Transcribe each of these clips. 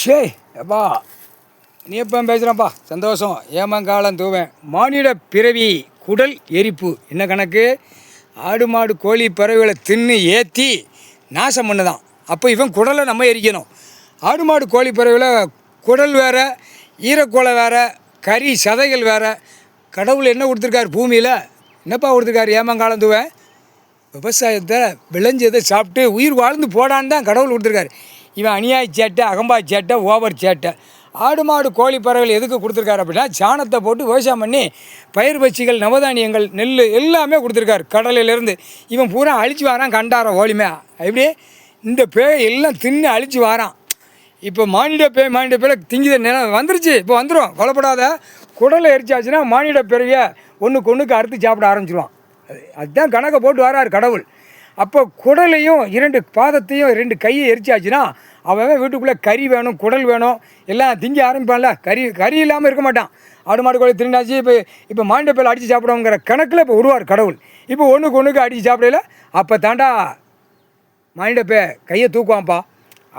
ஷே அப்பா நீ எப்போ பேசுகிறப்பா சந்தோஷம் ஏமங்காலம் தூவேன். மானிட பிறவி குடல் எரிப்பு என்ன கணக்கு? ஆடு மாடு கோழி பறவைகளை தின்னு ஏற்றி நாசம் பண்ணுதான். அப்போ இவன் குடலை நம்ம எரிக்கணும். ஆடு மாடு கோழி பறவைகளை குடல் வேறு, ஈரக்கோலை வேறு, கறி சதைகள் வேறு. கடவுள் என்ன கொடுத்துருக்காரு பூமியில்? என்னப்பா கொடுத்துருக்காரு? ஏமங்காலம் தூவேன் விவசாயத்தை விளைஞ்சதை சாப்பிட்டு உயிர் வாழ்ந்து போடான்னு தான் கடவுள் கொடுத்துருக்காரு. இவன் அநியாய சேட்டை, அகம்பாய் சேட்டை, ஓவர் சேட்டை. ஆடு மாடு கோழி பறவைகள் எதுக்கு கொடுத்துருக்காரு அப்படின்னா, சாணத்தை போட்டு விவசாயம் பண்ணி பயிர் பச்சிகள், நவதானியங்கள், நெல் எல்லாமே கொடுத்துருக்காரு கடலிலேருந்து. இவன் பூரா அழிச்சு வாரான். கண்டாரம் ஓலிமே எப்படி இந்த பேய் எல்லாம் தின்னு அழிச்சு வாரான். இப்போ மானிட பேய் திங்கித வந்துருச்சு. இப்போ வந்துடும். கொலைப்படாத. குடலை எரிச்சாச்சுன்னா மானிட பிறவியை ஒன்றுக்கு அறுத்து சாப்பிட ஆரம்பிச்சிடுவான். அதுதான் கணக்கை போட்டு வராரு கடவுள். அப்போ குடலையும் 2 பாதத்தையும் 2 கையை எரிச்சாச்சுன்னா அவன் வீட்டுக்குள்ளே கறி வேணும், குடல் வேணும், எல்லாம் திங்க ஆரம்பிப்பான்ல. கறி இல்லாமல் இருக்க மாட்டான். ஆடு மாடு கோழி திருண்டாச்சு. இப்போ மானிட பேயில் அடித்து சாப்பிடுவோங்கிற கணக்கில் இப்போ உருவார் கடவுள். இப்போ ஒன்றுக்கு அடித்து சாப்பிடல. அப்போ தாண்டா மானிட பே கையை தூக்குவான்ப்பா.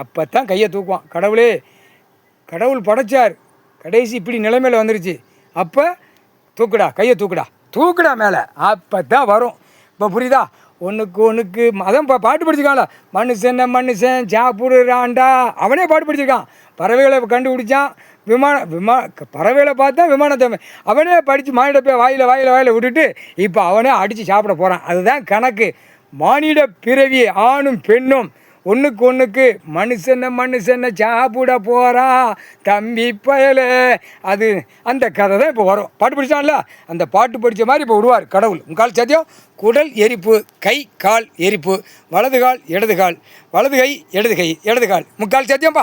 அப்போ தான் கையை தூக்குவான். கடவுள் படைச்சார். கடைசி இப்படி நிலைமையில் வந்துருச்சு. அப்போ தூக்குடா, கையை தூக்குடா மேலே. அப்போ தான் வரும். இப்போ புரியுதா? ஒன்றுக்கு அதான் பாட்டு படிச்சிருக்கான்ல, மனுஷன் சாப்பிடுறான்டா. அவனே பாட்டு படிச்சிருக்கான். பறவைகளை கண்டுபிடிச்சான். பறவைகளை பார்த்தா விமானத்தை அவனே படித்து மானிட போய் வாயில் விட்டுட்டு இப்போ அவனே அடித்து சாப்பிட போகிறான். அதுதான் கணக்கு. மானிட பிறவி ஆணும் பெண்ணும் ஒன்றுக்கு மனுஷனை சாப்பிட போகிறான் தம்பி பயலே. அது அந்த கதை தான் இப்போ வரும். பாட்டு படித்தான்ல, அந்த பாட்டு படித்த மாதிரி இப்போ உருவார் கடவுள். முக்கால் சத்தியம். குடல் எரிப்பு, கை கால் எரிப்பு, வலது கால் இடது கால், வலது கை இடது கால், முக்கால் சத்தியம்பா.